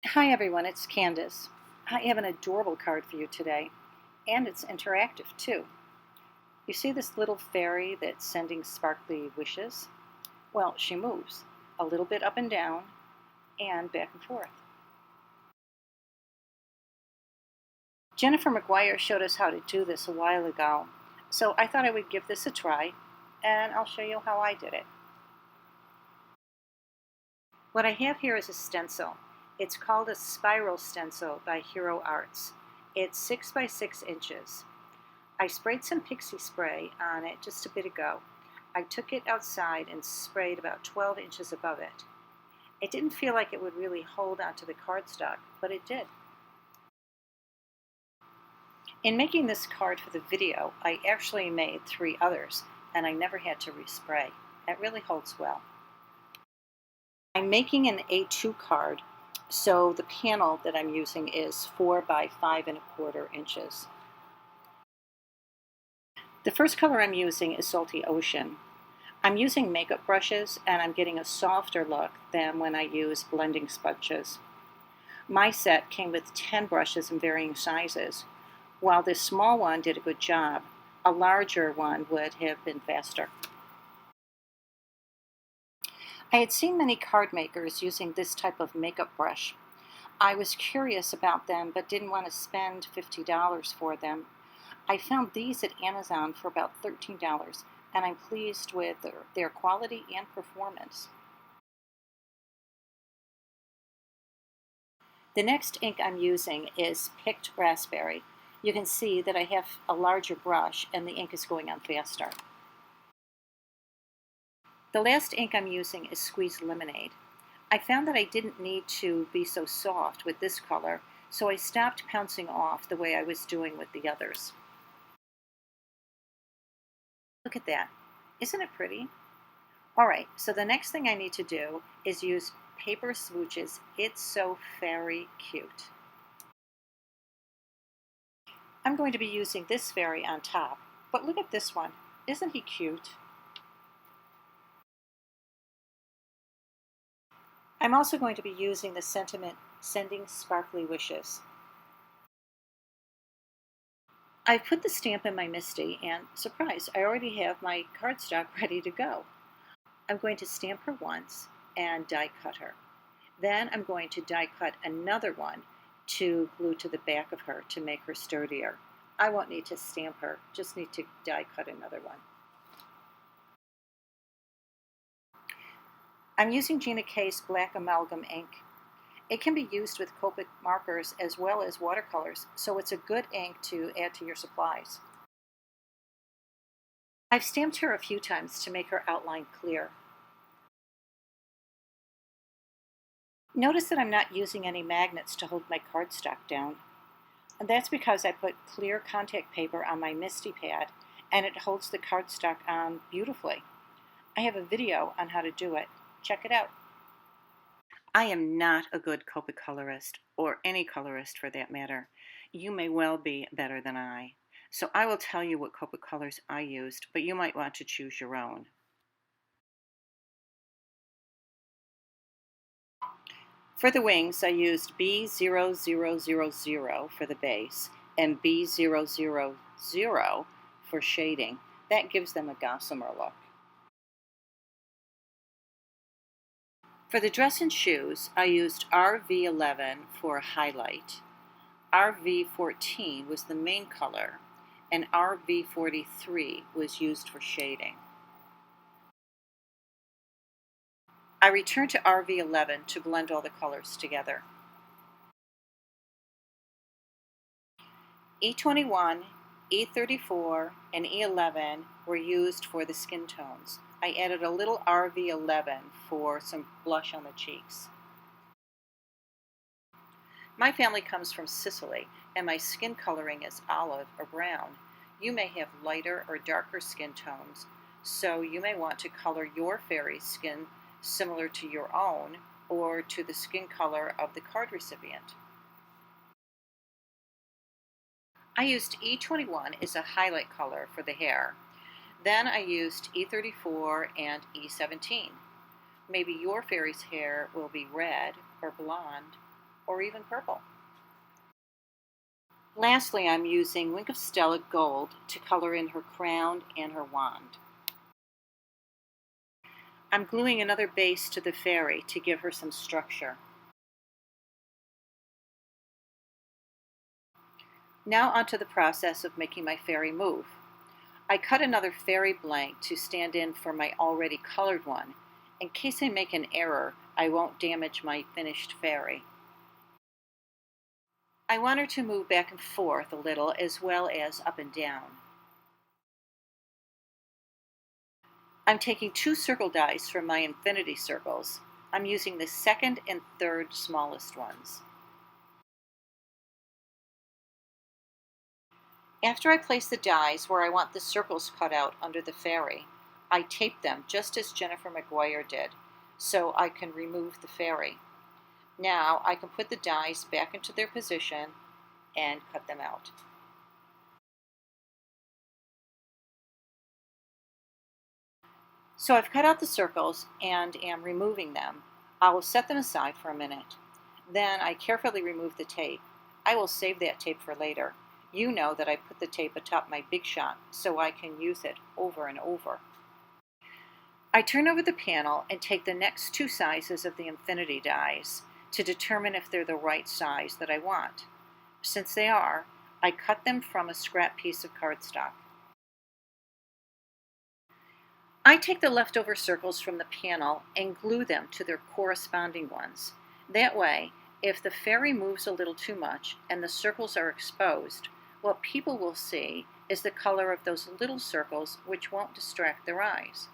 Hi everyone, it's Candace. I have an adorable card for you today, and it's interactive too. You see this little fairy that's sending sparkly wishes? Well, she moves a little bit up and down and back and forth. Jennifer McGuire showed us how to do this a while ago, so I thought I would give this a try, and I'll show you how I did it. What I have here is a stencil. It's called a spiral stencil by Hero Arts. It's 6 by 6 inches. I sprayed some pixie spray on it just a bit ago. I took it outside and sprayed about 12 inches above it. It didn't feel like it would really hold onto the cardstock, but it did. In making this card for the video, I actually made 3 others, and I never had to respray. It really holds well. I'm making an A2 card, so the panel that I'm using is 4 by 5¼ inches. The first color I'm using is Salty Ocean. I'm using makeup brushes, and I'm getting a softer look than when I use blending sponges. My set came with 10 brushes in varying sizes. While this small one did a good job, a larger one would have been faster. I had seen many card makers using this type of makeup brush. I was curious about them but didn't want to spend $50 for them. I found these at Amazon for about $13, and I'm pleased with their quality and performance. The next ink I'm using is Picked Raspberry. You can see that I have a larger brush and the ink is going on faster. The last ink I'm using is Squeezed Lemonade. I found that I didn't need to be so soft with this color, so I stopped pouncing off the way I was doing with the others. Look at that. Isn't it pretty? Alright, so the next thing I need to do is use Paper Smooches. It's so very cute. I'm going to be using this fairy on top, but look at this one. Isn't he cute? I'm also going to be using the sentiment Sending Sparkly Wishes. I put the stamp in my MISTI and, surprise, I already have my cardstock ready to go. I'm going to stamp her once and die cut her. Then I'm going to die cut another one to glue to the back of her to make her sturdier. I won't need to stamp her, just need to die cut another one. I'm using Gina K's Black Amalgam ink. It can be used with Copic markers as well as watercolors, so it's a good ink to add to your supplies. I've stamped her a few times to make her outline clear. Notice that I'm not using any magnets to hold my cardstock down. And that's because I put clear contact paper on my MISTI pad, and it holds the cardstock on beautifully. I have a video on how to do it. Check it out. I am not a good Copic colorist, or any colorist for that matter. You may well be better than I. So I will tell you what Copic colors I used, but you might want to choose your own. For the wings, I used B0000 for the base and B000 for shading. That gives them a gossamer look. For the dress and shoes, I used RV11 for a highlight. RV14 was the main color, and RV43 was used for shading. I returned to RV11 to blend all the colors together. E21, E34, and E11 were used for the skin tones. I added a little RV11 for some blush on the cheeks. My family comes from Sicily, and my skin coloring is olive or brown. You may have lighter or darker skin tones, so you may want to color your fairy's skin similar to your own or to the skin color of the card recipient. I used E21 as a highlight color for the hair. Then I used E34 and E17. Maybe your fairy's hair will be red or blonde or even purple. Lastly, I'm using Wink of Stella Gold to color in her crown and her wand. I'm gluing another base to the fairy to give her some structure. Now onto the process of making my fairy move. I cut another fairy blank to stand in for my already colored one. In case I make an error, I won't damage my finished fairy. I want her to move back and forth a little as well as up and down. I'm taking 2 circle dies from my infinity circles. I'm using the second and third smallest ones. After I place the dies where I want the circles cut out under the fairy, I tape them just as Jennifer McGuire did, so I can remove the fairy. Now I can put the dies back into their position and cut them out. So I've cut out the circles and am removing them. I will set them aside for a minute. Then I carefully remove the tape. I will save that tape for later. You know that I put the tape atop my Big Shot so I can use it over and over. I turn over the panel and take the next 2 sizes of the infinity dies to determine if they're the right size that I want. Since they are, I cut them from a scrap piece of cardstock. I take the leftover circles from the panel and glue them to their corresponding ones. That way, if the fairy moves a little too much and the circles are exposed, what people will see is the color of those little circles, which won't distract their eyes.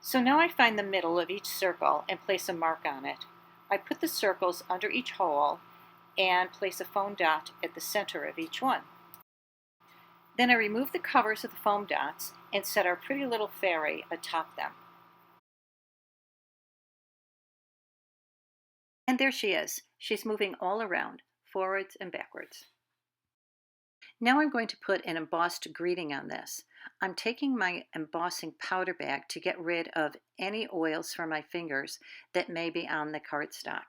So now I find the middle of each circle and place a mark on it. I put the circles under each hole and place a foam dot at the center of each one. Then I remove the covers of the foam dots and set our pretty little fairy atop them. And there she is. She's moving all around, forwards and backwards. Now I'm going to put an embossed greeting on this. I'm taking my embossing powder bag to get rid of any oils from my fingers that may be on the cardstock.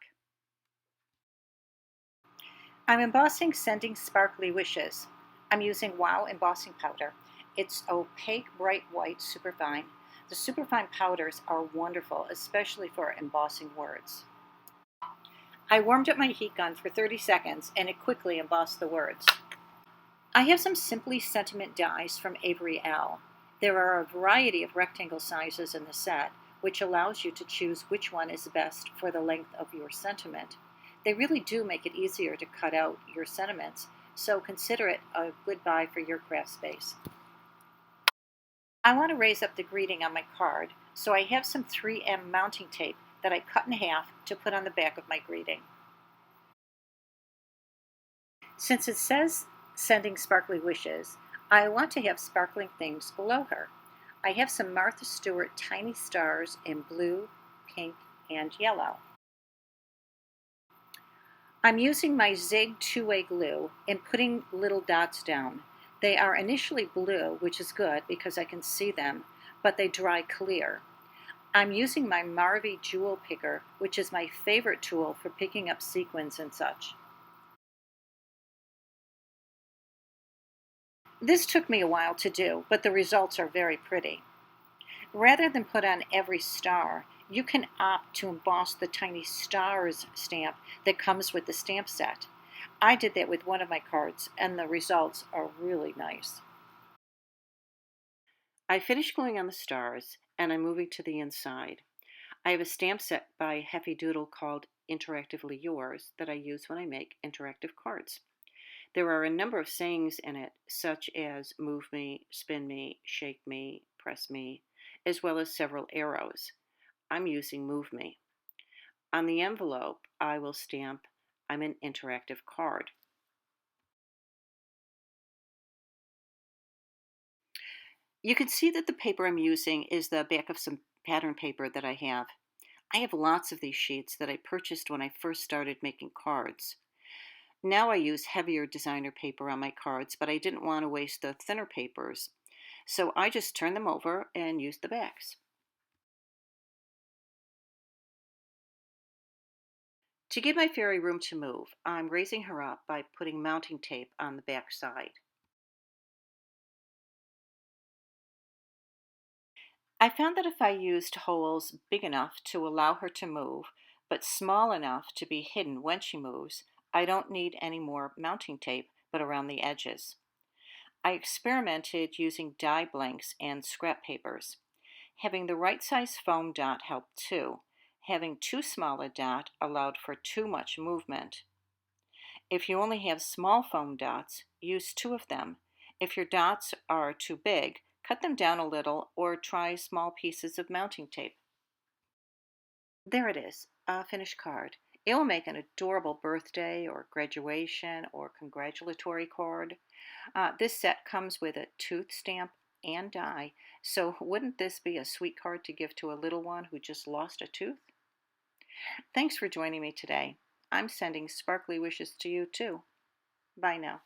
I'm embossing Sending Sparkly Wishes. I'm using Wow embossing powder. It's opaque, bright white, superfine. The superfine powders are wonderful, especially for embossing words. I warmed up my heat gun for 30 seconds and it quickly embossed the words. I have some Simply Sentiment dies from Avery Elle. There are a variety of rectangle sizes in the set, which allows you to choose which one is best for the length of your sentiment. They really do make it easier to cut out your sentiments, so consider it a good buy for your craft space. I want to raise up the greeting on my card, so I have some 3M mounting tape that I cut in half to put on the back of my greeting. Since it says Sending Sparkly Wishes, I want to have sparkling things below her. I have some Martha Stewart tiny stars in blue, pink, and yellow. I'm using my Zig 2-way glue and putting little dots down. They are initially blue, which is good because I can see them, but they dry clear. I'm using my Marvy Jewel Picker, which is my favorite tool for picking up sequins and such. This took me a while to do, but the results are very pretty. Rather than put on every star, you can opt to emboss the tiny stars stamp that comes with the stamp set. I did that with one of my cards, and the results are really nice. I finished gluing on the stars, and I'm moving to the inside. I have a stamp set by Heffy Doodle called Interactively Yours that I use when I make interactive cards. There are a number of sayings in it, such as move me, spin me, shake me, press me, as well as several arrows. I'm using move me. On the envelope, I will stamp I'm an interactive card. You can see that the paper I'm using is the back of some pattern paper that I have. I have lots of these sheets that I purchased when I first started making cards. Now I use heavier designer paper on my cards, but I didn't want to waste the thinner papers. So I just turn them over and use the backs. To get my fairy room to move, I'm raising her up by putting mounting tape on the back side. I found that if I used holes big enough to allow her to move, but small enough to be hidden when she moves, I don't need any more mounting tape but around the edges. I experimented using die blanks and scrap papers. Having the right size foam dot helped too. Having too small a dot allowed for too much movement. If you only have small foam dots, use two of them. If your dots are too big, cut them down a little or try small pieces of mounting tape. There it is, a finished card. It will make an adorable birthday or graduation or congratulatory card. This set comes with a tooth stamp and die, so wouldn't this be a sweet card to give to a little one who just lost a tooth? Thanks for joining me today. I'm sending sparkly wishes to you too. Bye now.